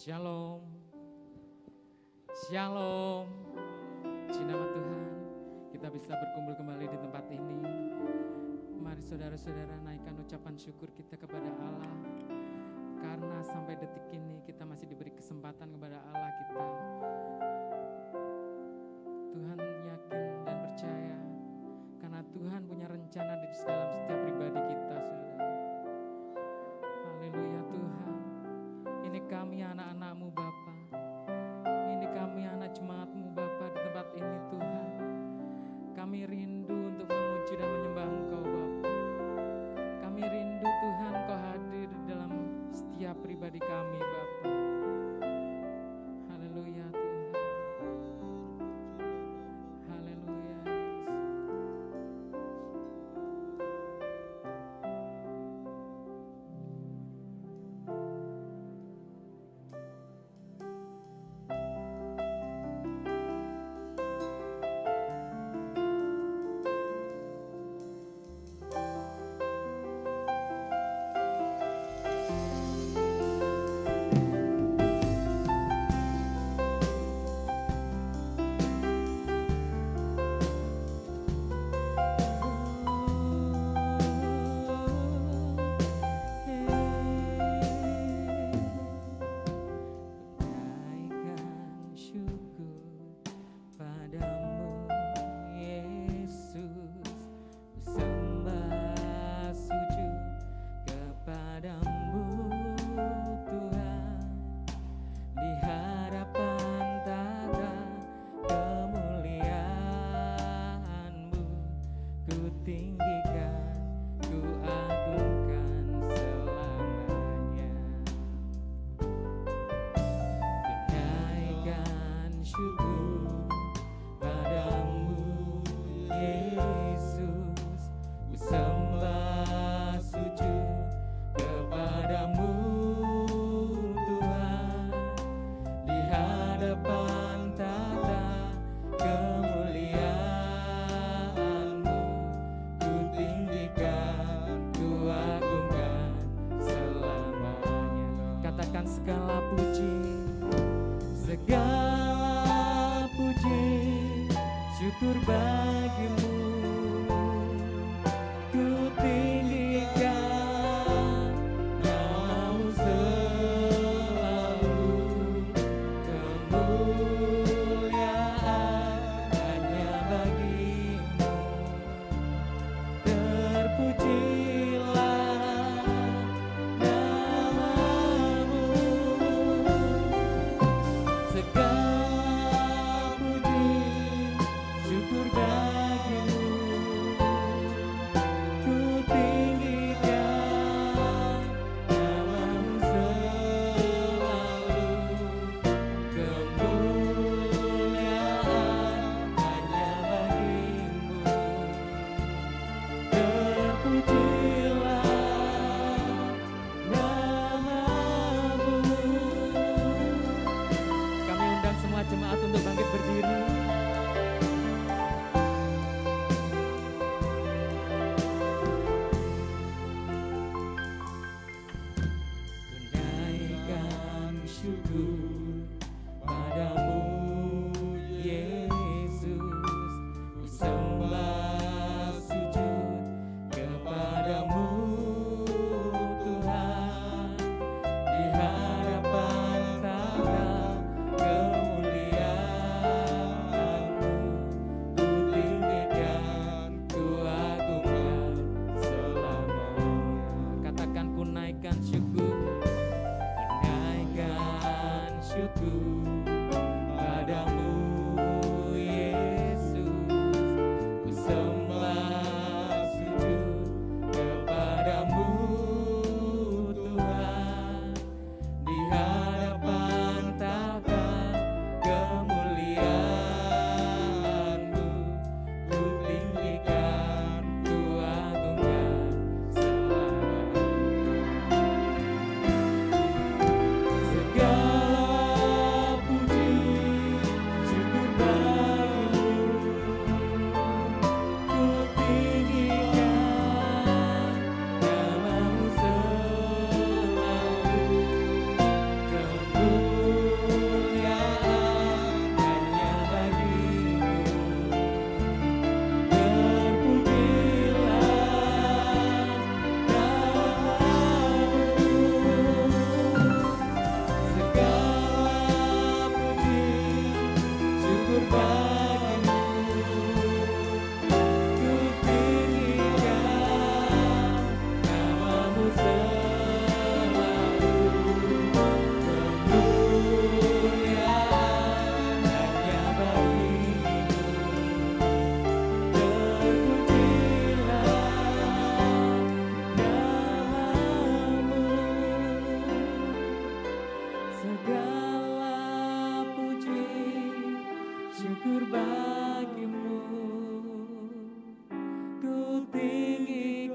Shalom, Shalom. Puji nama Tuhan, kita bisa berkumpul kembali di tempat ini. Mari saudara-saudara naikkan ucapan syukur kita kepada Allah. Karena sampai detik ini kita masih diberi kesempatan kepada Allah kita. Tuhan yakin dan percaya, karena Tuhan punya rencana di dalam setiap pribadi kita, saudara. Haleluya Tuhan. Ini kami anak-anak-Mu Bapa. Ini kami anak jemaat-Mu Bapa di tempat ini Tuhan. Kami rindu untuk memuji dan menyembah Engkau Bapa. Kami rindu Tuhan Kau hadir di dalam setiap pribadi kami Bapa. Haleluya Tuhan. Haleluya Yesus.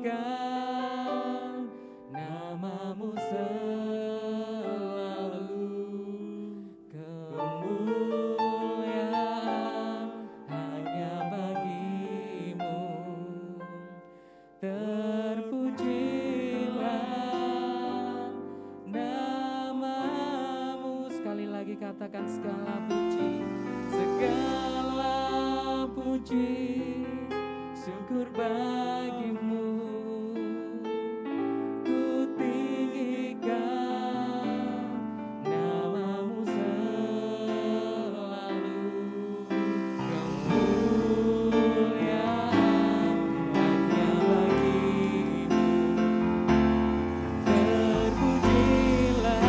tinggikan namamu selalu, kemuliaan hanya bagimu. Terpujilah namamu. Sekali lagi katakan segala puji, segala puji, syukur bagimu. Ku tinggikan namamu selalu, kemuliaan hanya bagimu. Terpujilah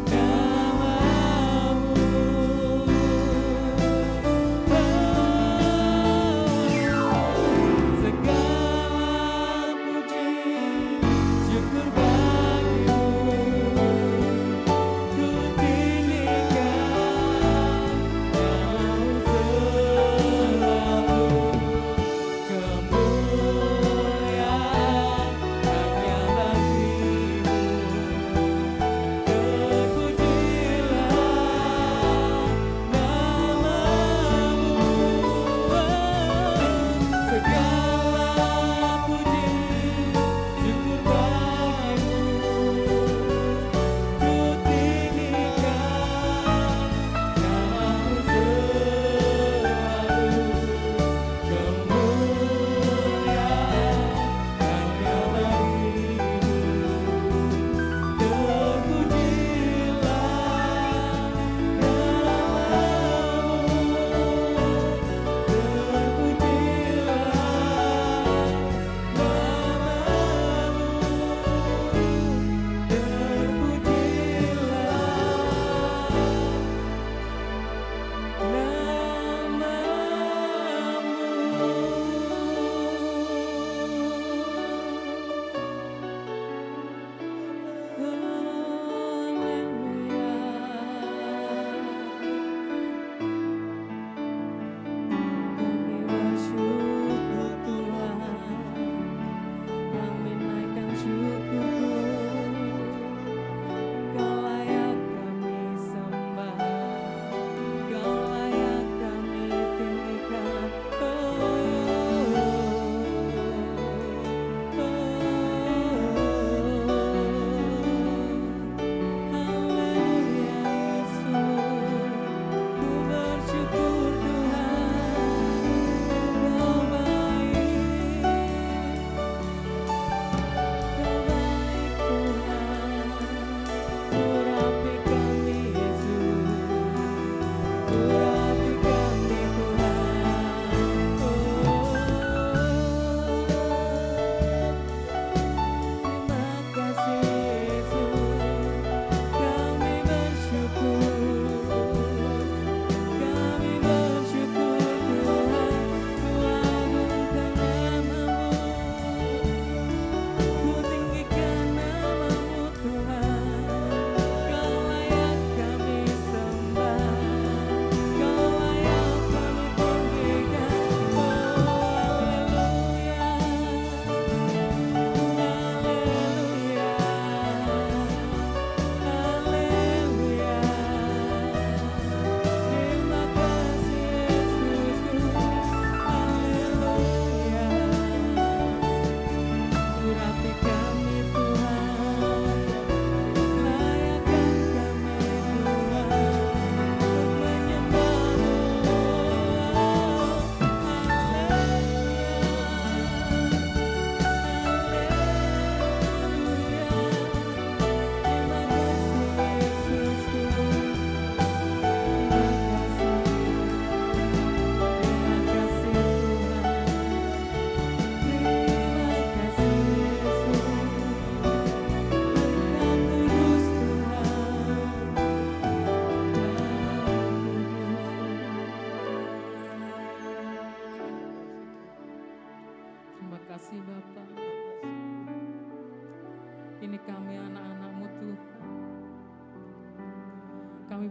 namamu.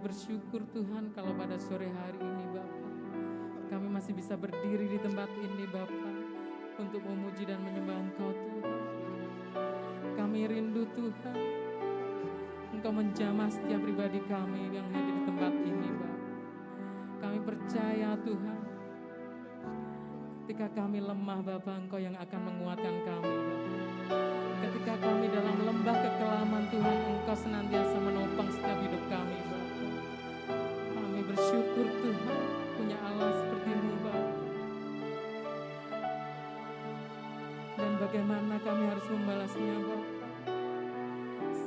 bersyukur Tuhan kalau pada sore hari ini Bapa, kami masih bisa berdiri di tempat ini Bapa. untuk memuji dan menyembah Engkau Tuhan. Kami rindu Tuhan, Engkau menjamah setiap pribadi kami yang hadir di tempat ini Bapa. Kami percaya Tuhan, ketika kami lemah Bapa, Engkau yang akan menguatkan kami Bapa. Ketika kami dalam lembah kekelaman Tuhan, Engkau senantiasa menopang setiap hidup kami Bapa. Kami bersyukur Tuhan punya Allah seperti-Mu Bapa. Dan bagaimana kami harus membalasnya Bapa,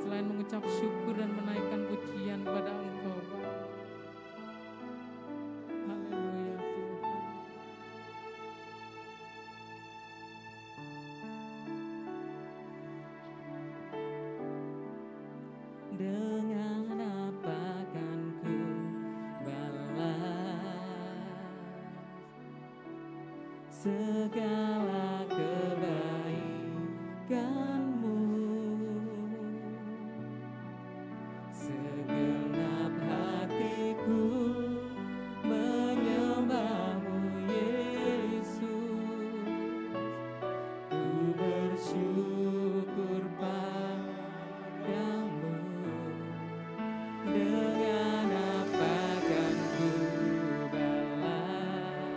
selain mengucap syukur dan menaikkan pujian kepada Engkau Bapa. Haleluya Tuhan. Dengan apa kan ku balas segala kebaikan-Mu? Segenap hatiku menyembah-Mu Yesus. Ku bersyukur padamu. Dengan apa kan ku balas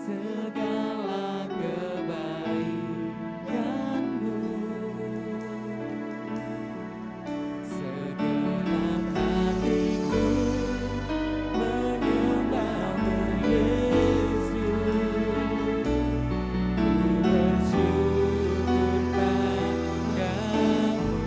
segala kebaikan-Mu? Segenap hatiku menyembah-Mu Yesus. Ku bersyukur padamu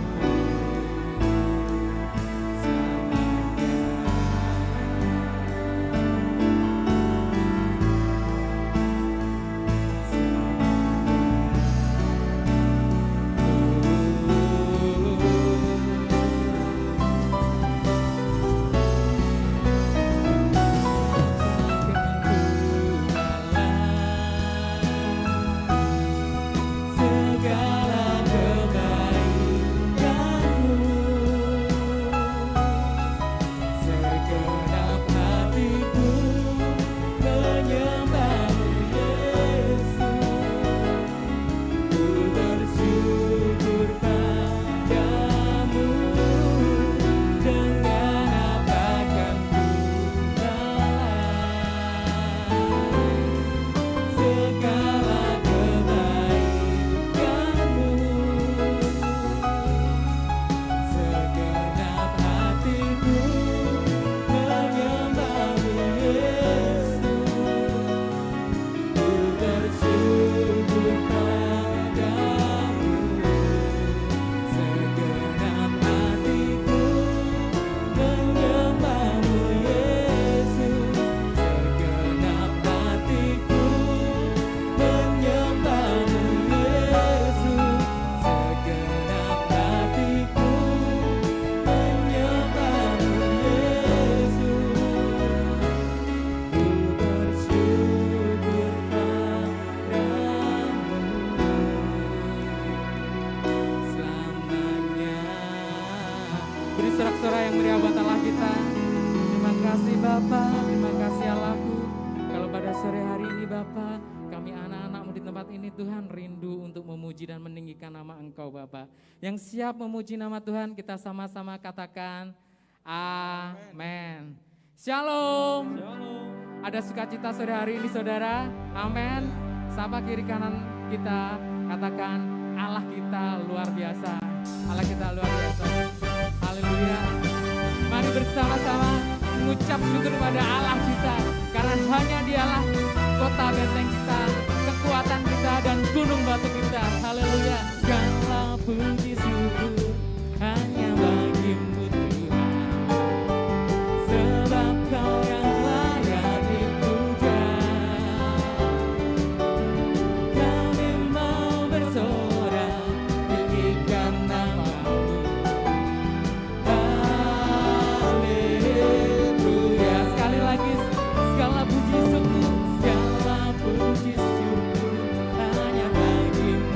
segala kebaikan-Mu. Segenap hatiku menyembah-Mu Yesus. Ku bersyukur padamu. Dengan apa kan ku balas segala kebaikan-Mu? Segenap hatiku menyembah-Mu Yesus. Ku bersyukur padamu. Segenap hatiku menyembah-Mu Yesus. Segenap hatiku menyembah-Mu Yesus. Segenap hatiku menyembah-Mu Yesus. Ku bersyukur padamu selamanya. Beri sorak-sorai yang meriah buat Allah kita. Terima kasih Bapa, terima kasih Allahku. Kalau pada sore hari ini Bapa, kami anak-anak-Mu di tempat ini Tuhan rindu untuk memuji dan meninggikan nama Engkau Bapa. Yang siap memuji nama Tuhan, kita sama-sama katakan amin. Shalom. Ada sukacita sore hari ini saudara. Amin. Sapa kiri kanan kita, katakan Allah kita luar biasa. Allah kita luar biasa. Haleluya. Mari bersama-sama mengucap syukur kepada Allah kita, karena hanya Dialah kota benteng kita, kekuatan kita dan gunung batu kita. Haleluya. Segala puji syukur hanya bagi-Mu Tuhan, sebab Kau yang layak dipuja. Kami mau bersorak tinggikan nama-Mu. Haleluya. Sekali lagi, segala puji syukur hanya bagi-Mu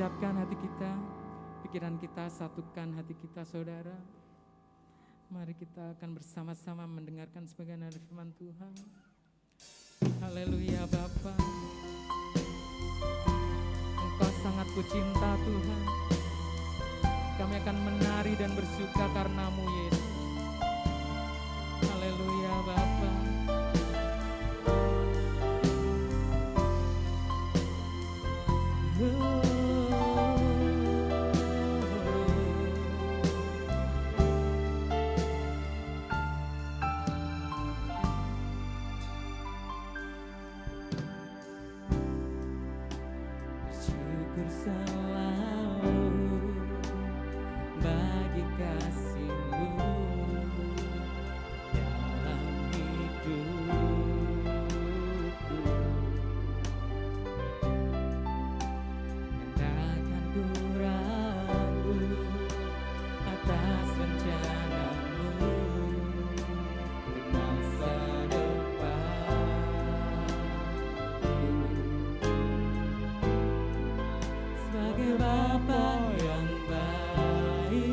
siapkan hati kita, pikiran kita, satukan hati kita saudara. Mari kita akan bersama-sama mendengarkan sebagian dari firman Tuhan. Haleluya Bapa, Engkau sangat kucinta Tuhan. Kami akan menari dan bersuka karena-Mu Yesus. Haleluya Bapa. Bersyukur selalu bagi kasih-Mu dalam hidupku. Yang takkan ku ragu atas rencana-Mu untuk masa depanku. Sebagai Bapa yang baik,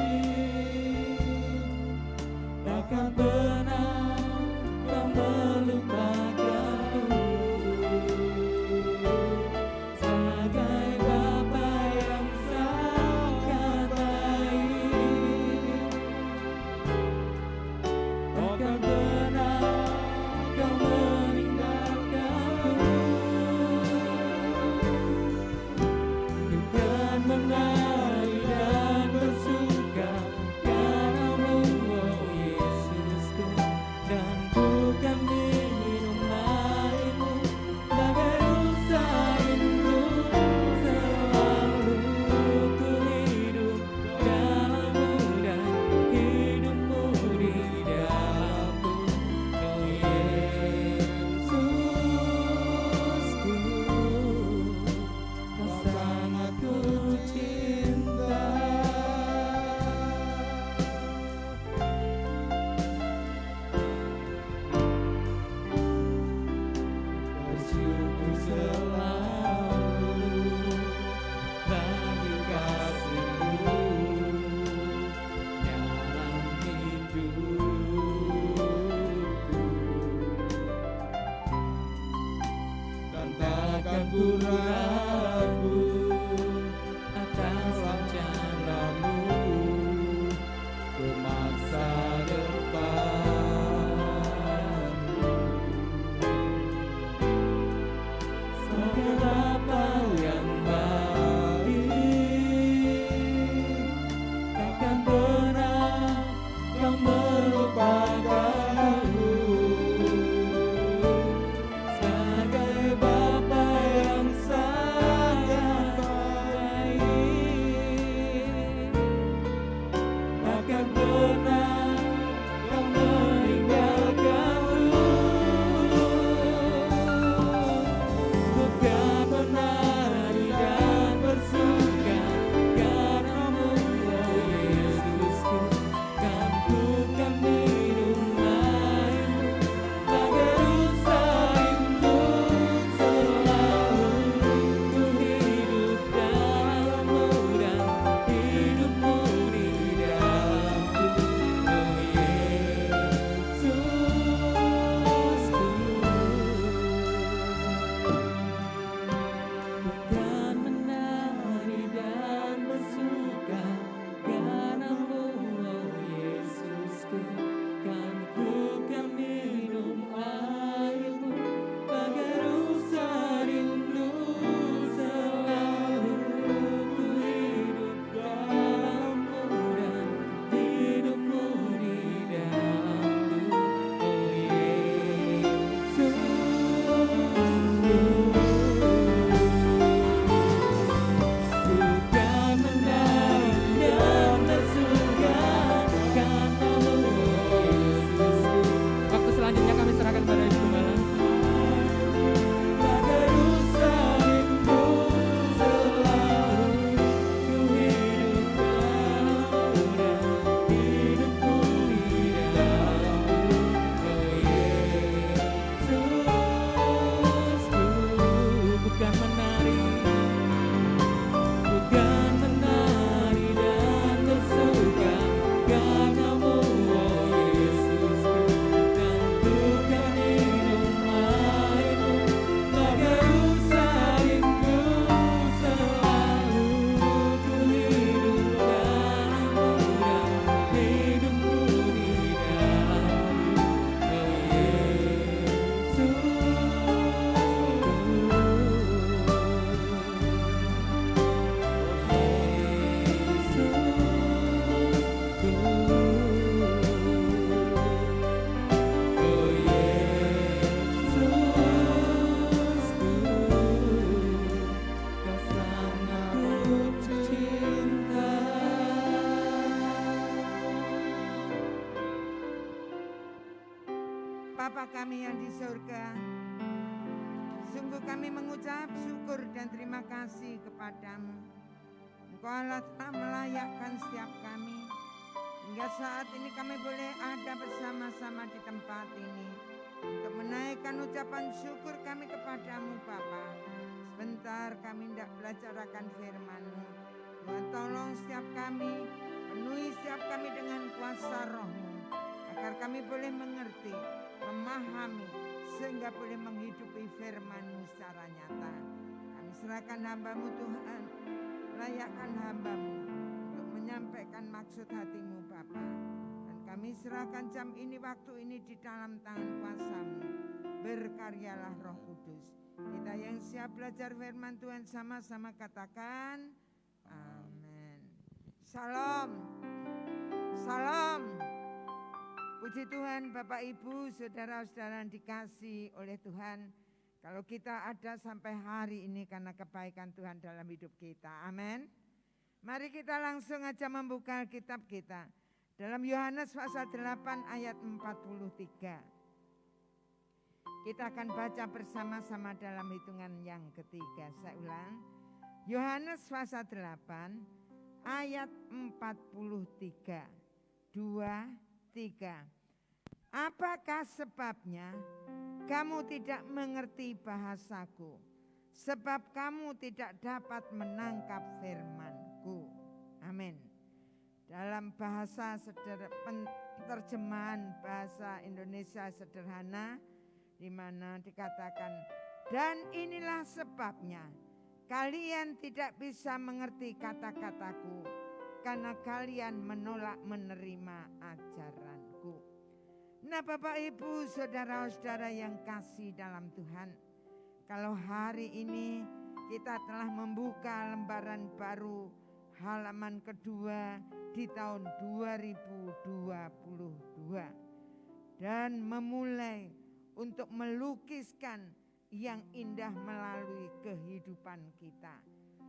Bapa kami yang di surga, sungguh kami mengucap syukur dan terima kasih kepadamu. Engkau Allah telah melayakkan setiap kami, hingga saat ini kami boleh ada bersama-sama di tempat ini untuk menaikkan ucapan syukur kami kepadamu Bapa. Sebentar kami hendak belajar akan firman-Mu. Tuhan tolong setiap kami, penuhi setiap kami dengan kuasa Roh-Mu, agar kami boleh mengerti, memahami, sehingga boleh menghidupi firman-Mu secara nyata. Kami serahkan hamba-Mu Tuhan, layakkan hamba-Mu untuk menyampaikan maksud hati-Mu Bapa. Dan kami serahkan jam ini, waktu ini di dalam tangan kuasa-Mu. Berkaryalah Roh Kudus. Kita yang siap belajar firman Tuhan sama-sama katakan amin. Salam. Salam. Puji Tuhan Bapak Ibu, saudara-saudara yang dikasihi oleh Tuhan. Kalau kita ada sampai hari ini karena kebaikan Tuhan dalam hidup kita. Amin. Mari kita langsung aja membuka kitab kita. Dalam Yohanes pasal 8 ayat 43. Kita akan baca bersama-sama dalam hitungan yang ketiga. Saya ulang. Yohanes pasal 8 ayat 43. 2, 3. Apakah sebabnya kamu tidak mengerti bahasaku? Sebab kamu tidak dapat menangkap firman-Ku. Amin. Dalam bahasa terjemahan bahasa Indonesia sederhana, di mana dikatakan, dan inilah sebabnya kalian tidak bisa mengerti kata-kataku, karena kalian menolak menerima ajaranku. Nah Bapak Ibu saudara-saudara yang kasih dalam Tuhan, kalau hari ini kita telah membuka lembaran baru halaman kedua di tahun 2022 dan memulai untuk melukiskan yang indah melalui kehidupan kita.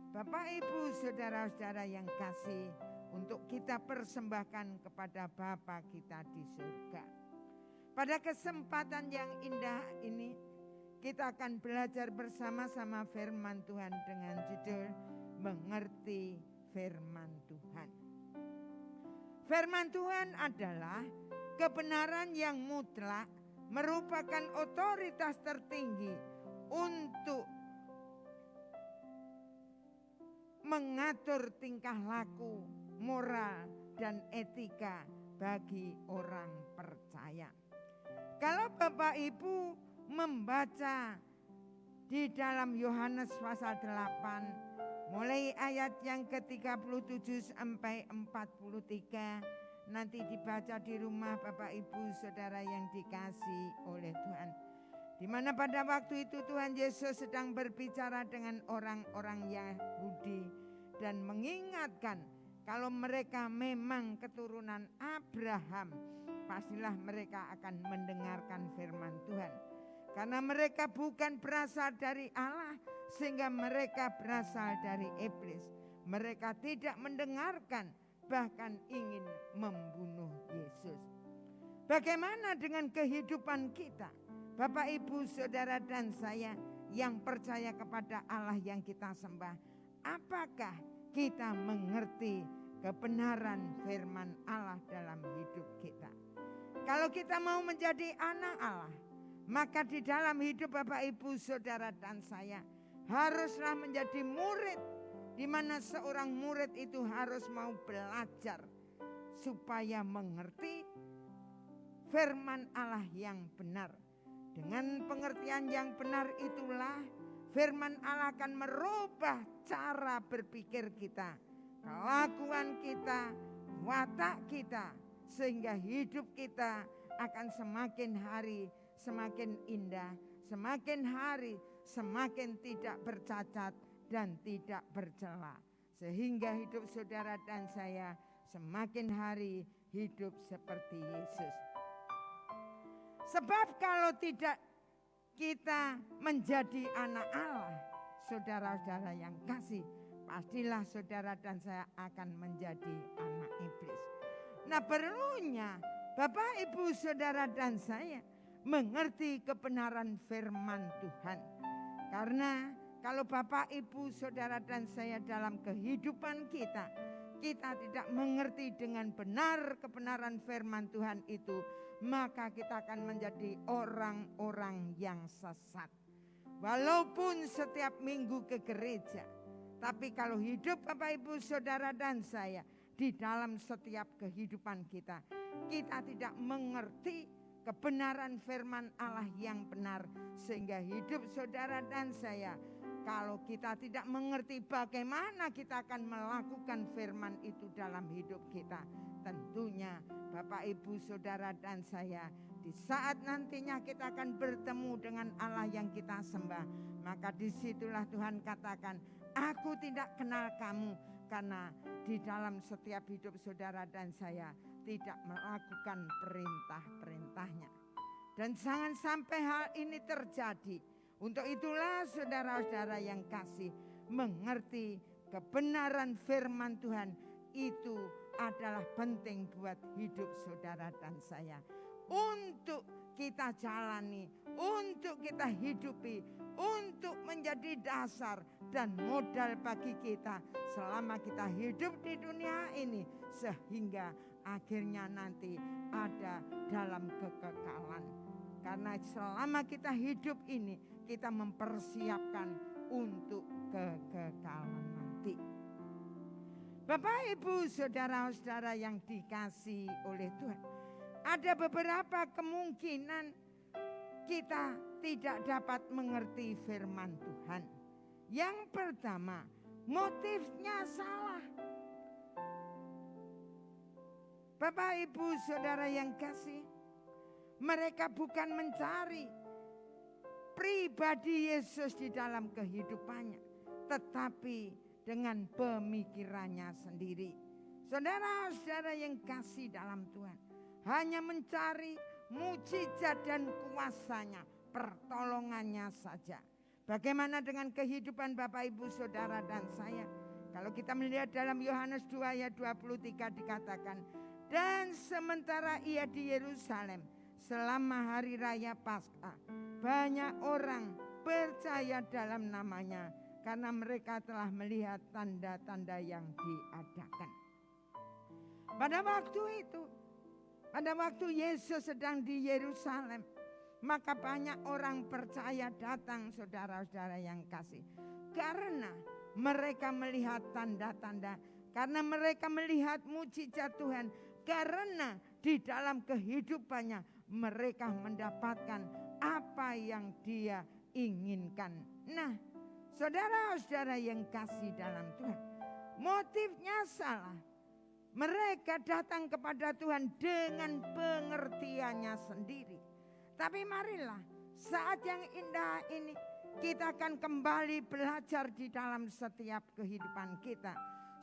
Bapak Ibu saudara-saudara yang kasih, untuk kita persembahkan kepada Bapa kita di surga. Pada kesempatan yang indah ini, kita akan belajar bersama-sama firman Tuhan dengan judul Mengerti Firman Tuhan. Firman Tuhan adalah kebenaran yang mutlak, merupakan otoritas tertinggi untuk mengatur tingkah laku, moral, dan etika bagi orang percaya. Kalau Bapak Ibu membaca di dalam Yohanes pasal 8, mulai ayat yang ke-37 sampai 43, nanti dibaca di rumah Bapak Ibu saudara yang dikasihi oleh Tuhan. Di mana pada waktu itu Tuhan Yesus sedang berbicara dengan orang-orang Yahudi dan mengingatkan kalau mereka memang keturunan Abraham, pastilah mereka akan mendengarkan firman Tuhan. Karena mereka bukan berasal dari Allah, sehingga mereka berasal dari iblis. Mereka tidak mendengarkan, bahkan ingin membunuh Yesus. Bagaimana dengan kehidupan kita, Bapak Ibu saudara dan saya yang percaya kepada Allah yang kita sembah? Apakah kita mengerti kebenaran firman Allah dalam hidup kita? Kalau kita mau menjadi anak Allah, maka di dalam hidup Bapak Ibu saudara dan saya haruslah menjadi murid, di mana seorang murid itu harus mau belajar supaya mengerti firman Allah yang benar. Dengan pengertian yang benar itulah firman Allah akan merubah cara berpikir kita, kelakuan kita, watak kita, sehingga hidup kita akan semakin hari semakin indah, semakin hari semakin tidak bercacat dan tidak bercela, sehingga hidup saudara dan saya semakin hari hidup seperti Yesus. Sebab kalau tidak kita menjadi anak Allah, saudara-saudara yang kasih, pastilah saudara dan saya akan menjadi anak iblis. Nah perlunya Bapak Ibu saudara dan saya mengerti kebenaran firman Tuhan. Karena kalau Bapak, Ibu, Saudara dan saya dalam kehidupan kita tidak mengerti dengan benar kebenaran firman Tuhan itu, maka kita akan menjadi orang-orang yang sesat. Walaupun setiap minggu ke gereja, tapi kalau hidup Bapak, Ibu, Saudara dan saya di dalam setiap kehidupan kita tidak mengerti kebenaran firman Allah yang benar, sehingga hidup saudara dan saya, kalau kita tidak mengerti bagaimana kita akan melakukan firman itu dalam hidup kita, tentunya Bapak, Ibu, Saudara dan saya, di saat nantinya kita akan bertemu dengan Allah yang kita sembah, maka disitulah Tuhan katakan, aku tidak kenal kamu, karena di dalam setiap hidup saudara dan saya tidak melakukan perintah-perintahnya. Dan jangan sampai hal ini terjadi. Untuk itulah saudara-saudara yang kasih, mengerti kebenaran firman Tuhan itu adalah penting buat hidup saudara dan saya. Untuk kita jalani, untuk kita hidupi, untuk menjadi dasar dan modal bagi kita selama kita hidup di dunia ini, sehingga akhirnya nanti ada dalam kekekalan. Karena selama kita hidup ini, kita mempersiapkan untuk kekekalan nanti. Bapak, Ibu, Saudara-saudara yang dikasihi oleh Tuhan, ada beberapa kemungkinan kita tidak dapat mengerti firman Tuhan. Yang pertama, motifnya salah. Bapak, Ibu, Saudara yang kasih, mereka bukan mencari pribadi Yesus di dalam kehidupannya, tetapi dengan pemikirannya sendiri. Saudara-saudara yang kasih dalam Tuhan, hanya mencari mujizat dan kuasanya, pertolongannya saja. Bagaimana dengan kehidupan Bapak, Ibu, Saudara dan saya? Kalau kita melihat dalam Yohanes 2 ayat 23 dikatakan, dan sementara ia di Yerusalem selama hari raya Paskah, banyak orang percaya dalam namanya karena mereka telah melihat tanda-tanda yang diadakan. Pada waktu itu, pada waktu Yesus sedang di Yerusalem, maka banyak orang percaya datang, saudara-saudara yang kasih, karena mereka melihat tanda-tanda, karena mereka melihat mujizat Tuhan, karena di dalam kehidupannya mereka mendapatkan apa yang dia inginkan. Nah, saudara-saudara yang kasih dalam Tuhan, motifnya salah. Mereka datang kepada Tuhan dengan pengertiannya sendiri. Tapi marilah saat yang indah ini kita akan kembali belajar di dalam setiap kehidupan kita,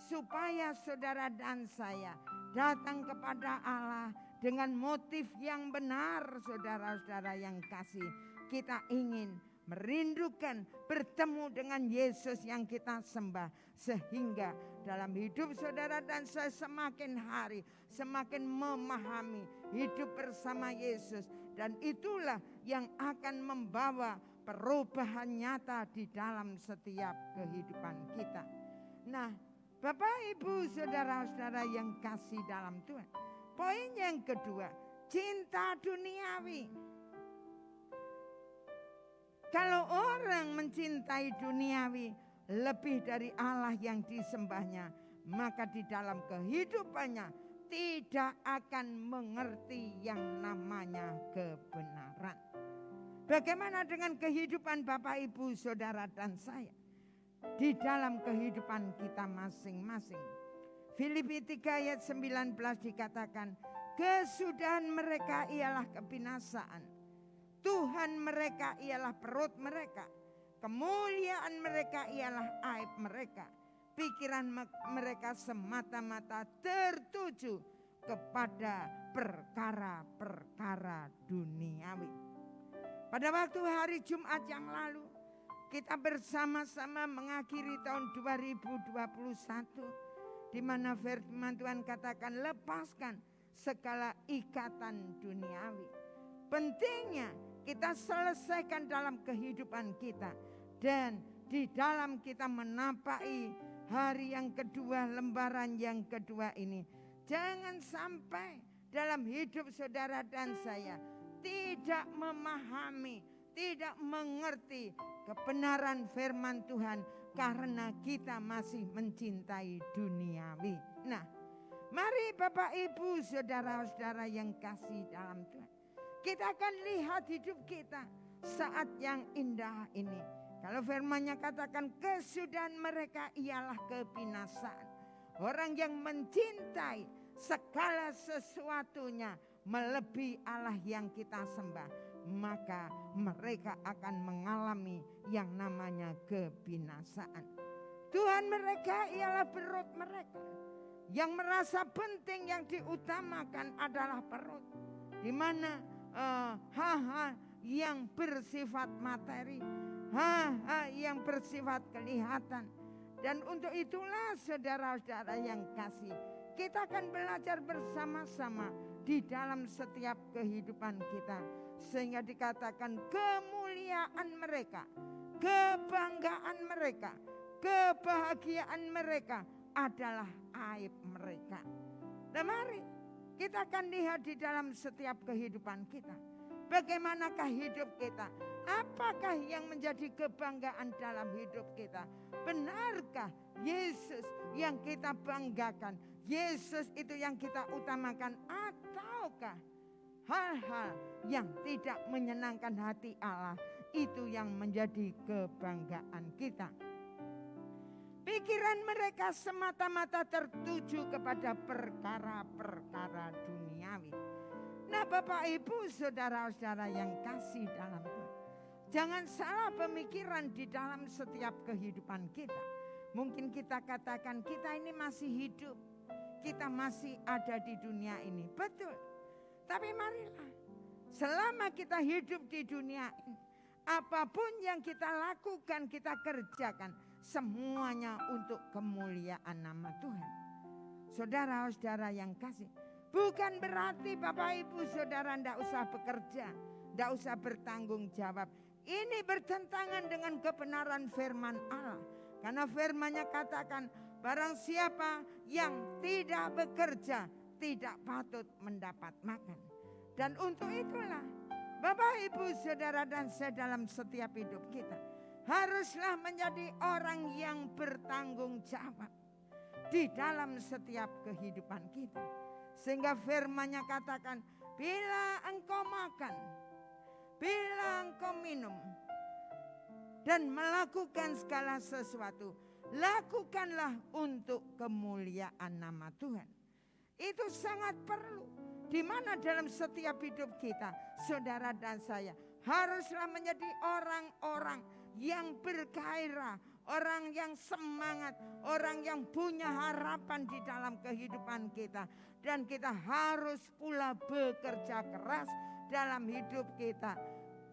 supaya saudara dan saya datang kepada Allah dengan motif yang benar. Saudara-saudara yang kasih, kita ingin merindukan bertemu dengan Yesus yang kita sembah, sehingga dalam hidup saudara dan saya semakin hari semakin memahami hidup bersama Yesus, dan itulah yang akan membawa perubahan nyata di dalam setiap kehidupan kita. Nah, Bapak, Ibu, Saudara-saudara yang kasih dalam Tuhan, poin yang kedua, cinta duniawi. Kalau orang mencintai duniawi lebih dari Allah yang disembahnya, maka di dalam kehidupannya tidak akan mengerti yang namanya kebenaran. Bagaimana dengan kehidupan Bapak, Ibu, Saudara dan saya di dalam kehidupan kita masing-masing? Filipi 3 ayat 19 dikatakan, kesudahan mereka ialah kebinasaan, Tuhan mereka ialah perut mereka, kemuliaan mereka ialah aib mereka, pikiran mereka semata-mata tertuju kepada perkara-perkara duniawi. Pada waktu hari Jumat yang lalu, kita bersama-sama mengakhiri tahun 2021, di mana firman Tuhan katakan, lepaskan segala ikatan duniawi. pentingnya kita selesaikan dalam kehidupan kita. Dan di dalam kita menapaki hari yang kedua, lembaran yang kedua ini, jangan sampai dalam hidup saudara dan saya tidak memahami, tidak mengerti kebenaran firman Tuhan karena kita masih mencintai duniawi. Nah, mari Bapak Ibu saudara-saudara yang kasih dalam Tuhan, kita akan lihat hidup kita saat yang indah ini. Kalau firman-Nya katakan kesudahan mereka ialah kebinasaan. Orang yang mencintai segala sesuatunya melebihi Allah yang kita sembah, maka mereka akan mengalami yang namanya kebinasaan. Tuhan mereka ialah perut mereka. Yang merasa penting, yang diutamakan adalah perut. Di mana hal-hal yang bersifat materi, hal-hal yang bersifat kelihatan. Dan untuk itulah saudara-saudara yang kasih, kita akan belajar bersama-sama di dalam setiap kehidupan kita. Sehingga dikatakan kemuliaan mereka, kebanggaan mereka, kebahagiaan mereka adalah aib mereka. Dan mari kita akan lihat di dalam setiap kehidupan kita. Bagaimanakah hidup kita? Apakah yang menjadi kebanggaan dalam hidup kita? Benarkah Yesus yang kita banggakan? Yesus itu yang kita utamakan? Ataukah hal-hal yang tidak menyenangkan hati Allah itu yang menjadi kebanggaan kita? Pikiran mereka semata-mata tertuju kepada perkara-perkara duniawi. Nah Bapak Ibu saudara-saudara yang kasih dalam Tuhan, jangan salah pemikiran di dalam setiap kehidupan kita. Mungkin kita katakan kita ini masih hidup, kita masih ada di dunia ini. Betul. Tapi marilah, selama kita hidup di dunia ini, apapun yang kita lakukan, kita kerjakan, semuanya untuk kemuliaan nama Tuhan. Saudara-saudara yang kasih, bukan berarti Bapak Ibu Saudara tidak usah bekerja, tidak usah bertanggung jawab. Ini bertentangan dengan kebenaran firman Allah. Karena firman-Nya katakan, barang siapa yang tidak bekerja tidak patut mendapat makan. Dan untuk itulah Bapak Ibu Saudara dan saya dalam setiap hidup kita haruslah menjadi orang yang bertanggung jawab di dalam setiap kehidupan kita. Sehingga firman-Nya katakan, bila engkau makan, bila engkau minum, dan melakukan segala sesuatu, lakukanlah untuk kemuliaan nama Tuhan. Itu sangat perlu. Di mana dalam setiap hidup kita, saudara dan saya, haruslah menjadi orang-orang yang bergairah, orang yang semangat, orang yang punya harapan di dalam kehidupan kita. Dan kita harus pula bekerja keras dalam hidup kita.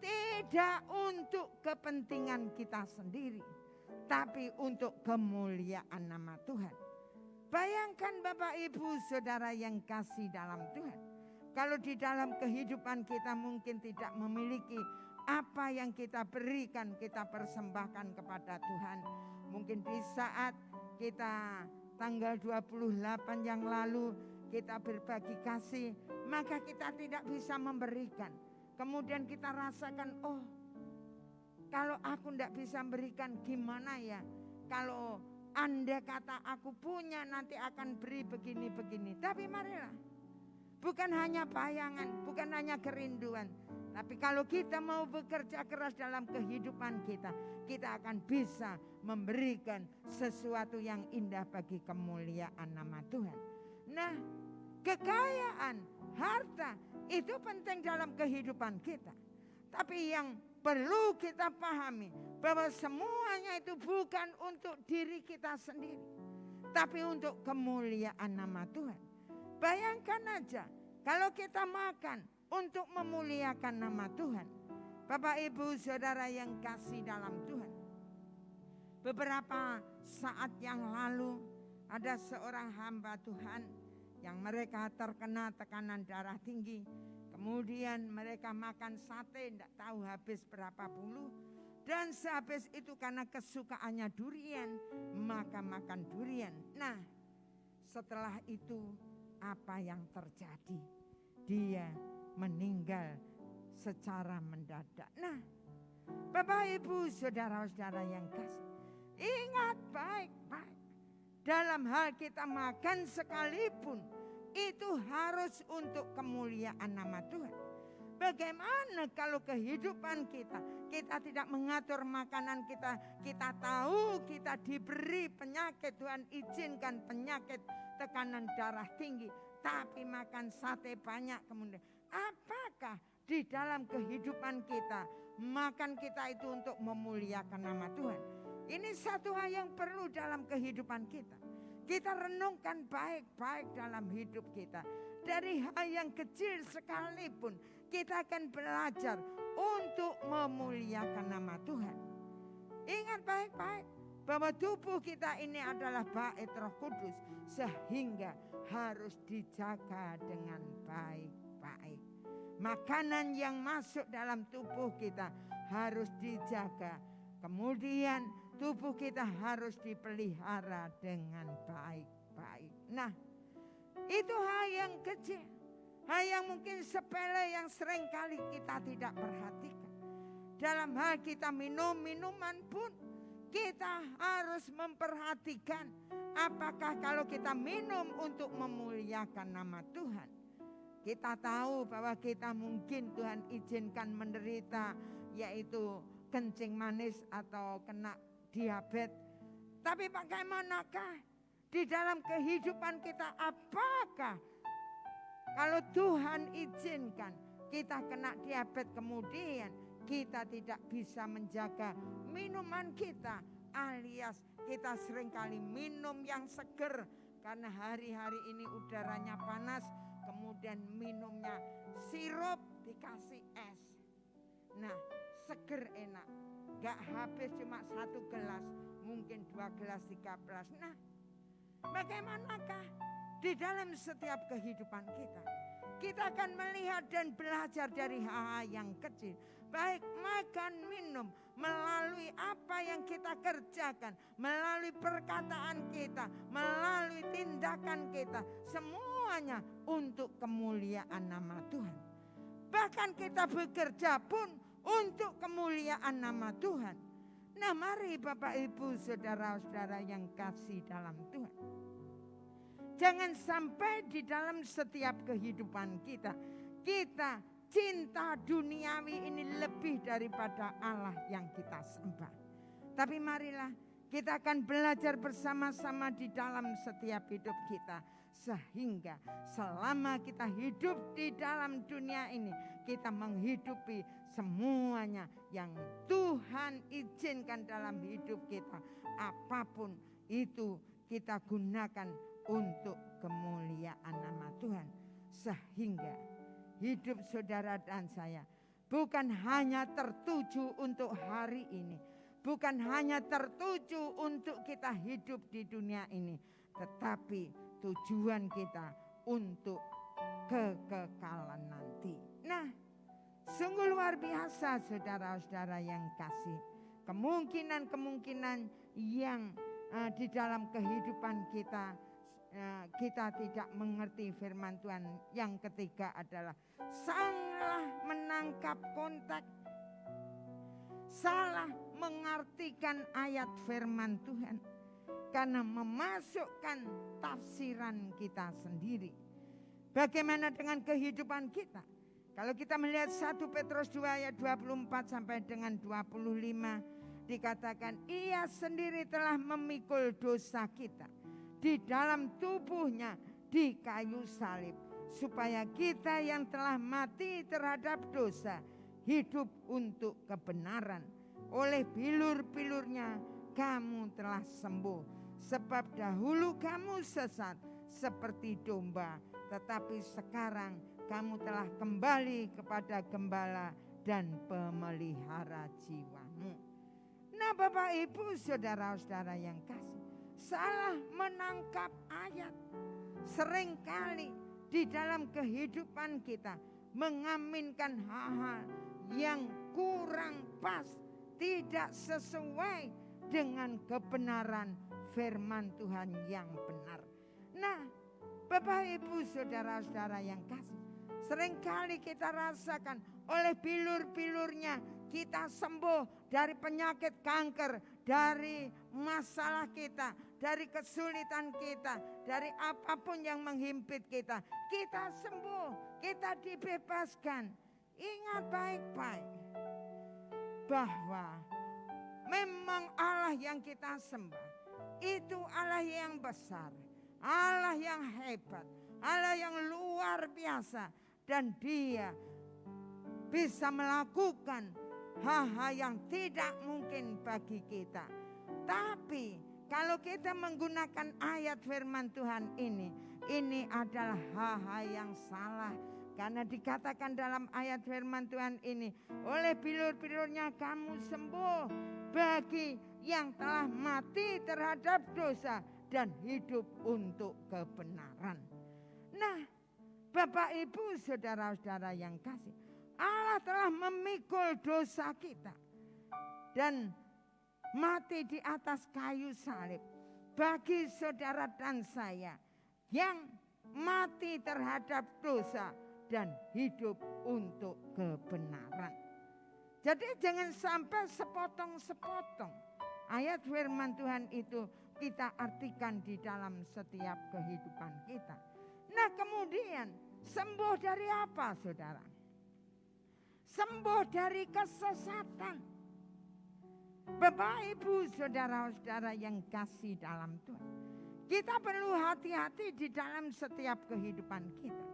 Tidak untuk kepentingan kita sendiri, tapi untuk kemuliaan nama Tuhan. Bayangkan Bapak Ibu Saudara yang kasih dalam Tuhan, kalau di dalam kehidupan kita mungkin tidak memiliki apa yang kita berikan, kita persembahkan kepada Tuhan. Mungkin di saat kita tanggal 28 yang lalu kita berbagi kasih, maka kita tidak bisa memberikan. Kemudian kita rasakan, oh kalau aku tidak bisa memberikan gimana ya? Kalau Anda kata aku punya nanti akan beri begini-begini. Tapi marilah, bukan hanya bayangan, bukan hanya kerinduan. Tapi kalau kita mau bekerja keras dalam kehidupan kita, kita akan bisa memberikan sesuatu yang indah bagi kemuliaan nama Tuhan. Nah, kekayaan, harta itu penting dalam kehidupan kita. Tapi yang perlu kita pahami bahwa semuanya itu bukan untuk diri kita sendiri, tapi untuk kemuliaan nama Tuhan. Bayangkan aja kalau kita makan untuk memuliakan nama Tuhan. Bapak Ibu Saudara yang kasih dalam Tuhan, beberapa saat yang lalu ada seorang hamba Tuhan yang mereka terkena tekanan darah tinggi. Kemudian mereka makan sate, tidak tahu habis berapa puluh. Dan sehabis itu karena kesukaannya durian, maka makan durian. Nah, setelah itu apa yang terjadi? Dia meninggal secara mendadak. Nah, Bapak Ibu saudara-saudara yang kasih, ingat baik-baik. Dalam hal kita makan sekalipun, itu harus untuk kemuliaan nama Tuhan. Bagaimana kalau kehidupan kita tidak mengatur makanan kita, kita tahu kita diberi penyakit, Tuhan izinkan penyakit tekanan darah tinggi, tapi makan sate banyak kemudian. Apakah di dalam kehidupan kita, makan kita itu untuk memuliakan nama Tuhan? Ini satu hal yang perlu dalam kehidupan kita. Kita renungkan baik-baik dalam hidup kita. Dari hal yang kecil sekalipun, kita akan belajar untuk memuliakan nama Tuhan. Ingat baik-baik bahwa tubuh kita ini adalah bait Roh Kudus, sehingga harus dijaga dengan baik-baik. Makanan yang masuk dalam tubuh kita harus dijaga. Kemudian tubuh kita harus dipelihara dengan baik-baik. Nah, itu hal yang kecil, hal yang mungkin sepele yang seringkali kita tidak perhatikan. Dalam hal kita minum minuman pun, kita harus memperhatikan apakah kalau kita minum untuk memuliakan nama Tuhan. Kita tahu bahwa kita mungkin Tuhan izinkan menderita, yaitu kencing manis atau kena diabetes. Tapi bagaimanakah di dalam kehidupan kita, apakah kalau Tuhan izinkan kita kena diabetes, kemudian kita tidak bisa menjaga minuman kita, alias kita seringkali minum yang seger karena hari-hari ini udaranya panas, kemudian minumnya sirup dikasih es. Nah, seger enak, gak habis cuma 1 gelas, mungkin 2 gelas, 3 gelas. Nah, bagaimanakah di dalam setiap kehidupan kita? Kita akan melihat dan belajar dari hal-hal yang kecil. Baik makan, minum, melalui apa yang kita kerjakan, melalui perkataan kita, melalui tindakan kita, semuanya untuk kemuliaan nama Tuhan. Bahkan kita bekerja pun untuk kemuliaan nama Tuhan. Nah, mari Bapak Ibu saudara-saudara yang kasih dalam Tuhan, jangan sampai di dalam setiap kehidupan kita cinta duniawi ini lebih daripada Allah yang kita sembah. Tapi marilah kita akan belajar bersama-sama di dalam setiap hidup kita, sehingga selama kita hidup di dalam dunia ini, kita menghidupi semuanya yang Tuhan izinkan dalam hidup kita. Apapun itu kita gunakan untuk kemuliaan nama Tuhan. Sehingga hidup saudara dan saya bukan hanya tertuju untuk hari ini, bukan hanya tertuju untuk kita hidup di dunia ini, tetapi tujuan kita untuk kekekalan nanti. Nah, sungguh luar biasa saudara-saudara yang kasih. Kemungkinan-kemungkinan yang di dalam kehidupan kita, kita tidak mengerti firman Tuhan. Yang ketiga adalah salah menangkap konteks, salah mengartikan ayat firman Tuhan, karena memasukkan tafsiran kita sendiri. Bagaimana dengan kehidupan kita? Kalau kita melihat 1 Petrus 2 ayat 24 sampai dengan 25, dikatakan ia sendiri telah memikul dosa kita di dalam tubuhnya di kayu salib, supaya kita yang telah mati terhadap dosa hidup untuk kebenaran. Oleh bilur-bilurnya kamu telah sembuh. Sebab dahulu kamu sesat seperti domba, tetapi sekarang kamu telah kembali kepada gembala dan pemelihara jiwamu. Nah, Bapak Ibu saudara-saudara yang kasih, salah menangkap ayat. Seringkali di dalam kehidupan kita mengaminkan hal-hal yang kurang pas, tidak sesuai dengan kebenaran firman Tuhan yang benar. Nah, Bapak Ibu saudara-saudara yang kasih, seringkali kita rasakan oleh bilur-bilurnya kita sembuh dari penyakit kanker, dari masalah kita, dari kesulitan kita, dari apapun yang menghimpit kita. Kita sembuh, kita dibebaskan. Ingat baik-baik bahwa memang Allah yang kita sembah itu Allah yang besar, Allah yang hebat, Allah yang luar biasa, dan Dia bisa melakukan hal-hal yang tidak mungkin bagi kita. Tapi kalau kita menggunakan ayat firman Tuhan ini adalah hal-hal yang salah. Karena dikatakan dalam ayat firman Tuhan ini, oleh bilur-bilurnya kamu sembuh, bagi yang telah mati terhadap dosa dan hidup untuk kebenaran. Nah, Bapak Ibu saudara-saudara yang kasih, Allah telah memikul dosa kita dan mati di atas kayu salib bagi saudara dan saya yang mati terhadap dosa dan hidup untuk kebenaran. Jadi jangan sampai sepotong-sepotong ayat firman Tuhan itu kita artikan di dalam setiap kehidupan kita. Nah, kemudian sembuh dari apa, saudara? Sembuh dari kesesatan. Bapak Ibu saudara-saudara yang kasih dalam Tuhan, kita perlu hati-hati di dalam setiap kehidupan kita.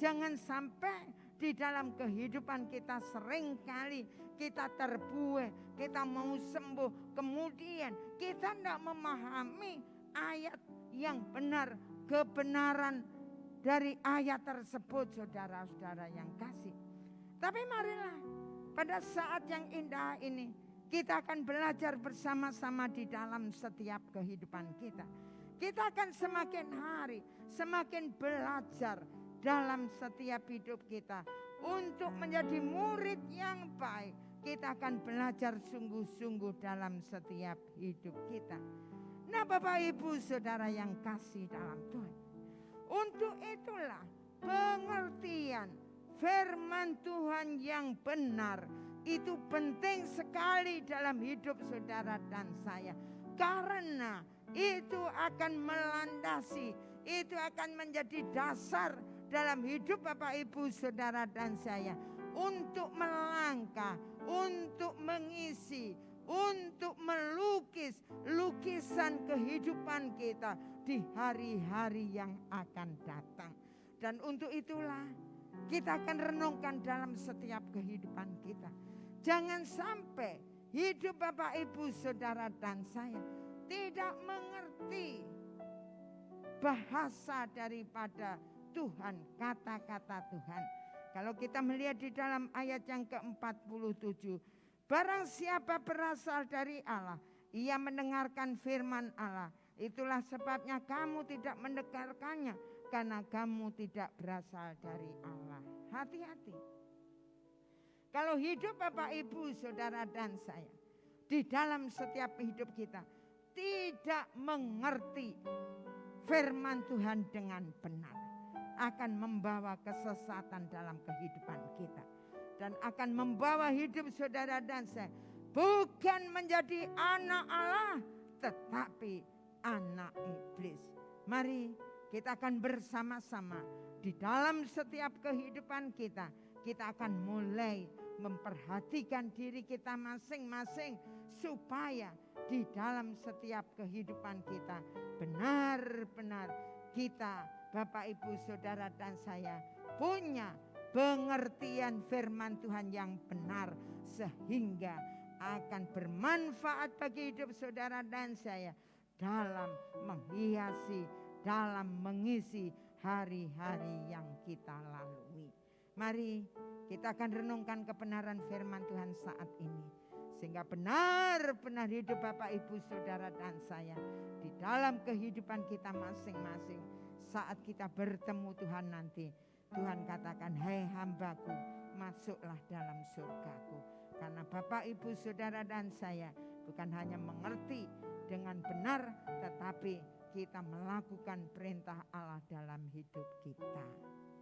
Jangan sampai di dalam kehidupan kita seringkali kita terbuai, kita mau sembuh, kemudian kita tidak memahami ayat yang benar, kebenaran dari ayat tersebut, saudara-saudara yang kasih. Tapi marilah pada saat yang indah ini kita akan belajar bersama-sama di dalam setiap kehidupan kita. Kita akan semakin hari semakin belajar dalam setiap hidup kita untuk menjadi murid yang baik. Kita akan belajar sungguh-sungguh dalam setiap hidup kita. Nah, Bapak Ibu saudara yang kasih dalam Tuhan, untuk itulah pengertian firman Tuhan yang benar itu penting sekali dalam hidup saudara dan saya. Karena itu akan melandasi, itu akan menjadi dasar dalam hidup Bapak Ibu saudara dan saya untuk melangkah, untuk mengisi, untuk melukis lukisan kehidupan kita di hari-hari yang akan datang. Dan untuk itulah kita akan renungkan dalam setiap kehidupan kita. Jangan sampai hidup Bapak Ibu saudara dan saya tidak mengerti bahasa daripada Tuhan, kata-kata Tuhan. Kalau kita melihat di dalam ayat yang ke-47, barang siapa berasal dari Allah, ia mendengarkan firman Allah. Itulah sebabnya kamu tidak mendengarkannya, karena kamu tidak berasal dari Allah. Hati-hati. Kalau hidup Bapak Ibu saudara dan saya di dalam setiap hidup kita tidak mengerti firman Tuhan dengan benar, akan membawa kesesatan dalam kehidupan kita dan akan membawa hidup saudara dan saya bukan menjadi anak Allah tetapi anak iblis. Mari kita akan bersama-sama di dalam setiap kehidupan kita. Kita akan mulai memperhatikan diri kita masing-masing supaya di dalam setiap kehidupan kita benar-benar kita, Bapak Ibu saudara dan saya, punya pengertian firman Tuhan yang benar sehingga akan bermanfaat bagi hidup saudara dan saya dalam menghiasi, dalam mengisi hari-hari yang kita lalui. Mari kita akan renungkan kebenaran firman Tuhan saat ini, sehingga benar-benar hidup Bapak Ibu saudara dan saya di dalam kehidupan kita masing-masing saat kita bertemu Tuhan nanti Tuhan katakan, hai hambaku, masuklah dalam surgaku. Karena Bapak, Ibu, Saudara dan saya bukan hanya mengerti dengan benar, tetapi kita melakukan perintah Allah dalam hidup kita.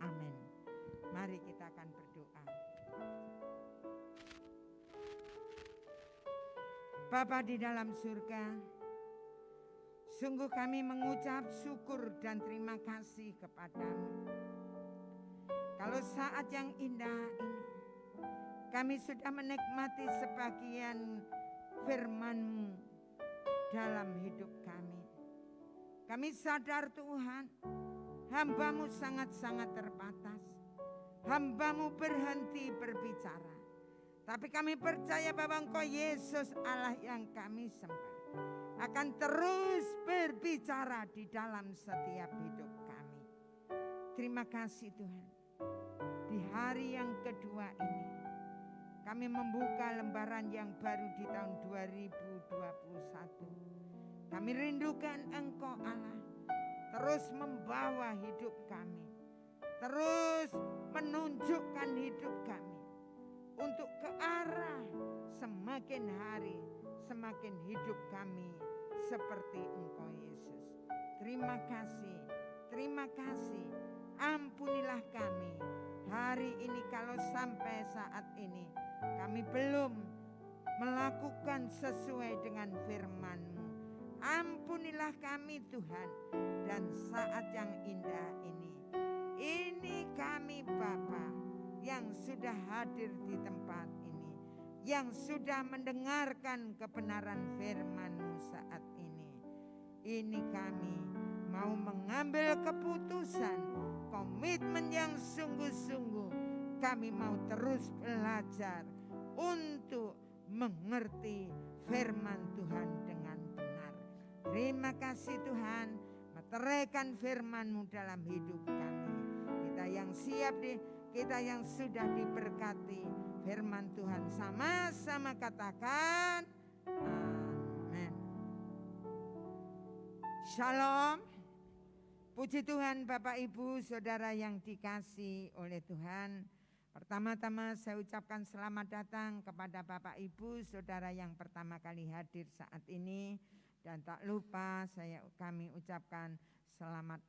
Amin. Mari kita akan berdoa. Bapa di dalam surga, sungguh kami mengucap syukur dan terima kasih kepadamu. Kalau saat yang indah ini, kami sudah menikmati sebagian firman-Mu dalam hidup kami. Kami sadar Tuhan, hamba-Mu sangat-sangat terbatas. Hamba-Mu berhenti berbicara. Tapi kami percaya bahwa Engkau Yesus Allah yang kami sembah akan terus berbicara di dalam setiap hidup kami. Terima kasih Tuhan. Di hari yang kedua ini kami membuka lembaran yang baru di tahun 2021. Kami rindukan Engkau Allah terus membawa hidup kami, terus menunjukkan hidup kami untuk ke arah semakin hari semakin hidup kami seperti Engkau Yesus. Terima kasih, terima kasih. Ampunilah kami hari ini kalau sampai saat ini kami belum melakukan sesuai dengan firman-Mu. Ampunilah kami Tuhan, dan saat yang indah ini kami Bapa yang sudah hadir di tempat ini, yang sudah mendengarkan kebenaran firman-Mu saat ini. Ini kami mau mengambil keputusan, komitmen yang sungguh-sungguh. Kami mau terus belajar untuk mengerti firman Tuhan dengan benar. Terima kasih Tuhan, meteraikan firman-Mu dalam hidup kami. Kita yang siap kita yang sudah diberkati firman Tuhan, sama-sama katakan amin. Shalom. Puji Tuhan Bapak Ibu Saudara yang dikasihi oleh Tuhan. Pertama-tama saya ucapkan selamat datang kepada Bapak Ibu Saudara yang pertama kali hadir saat ini. Dan tak lupa kami ucapkan selamat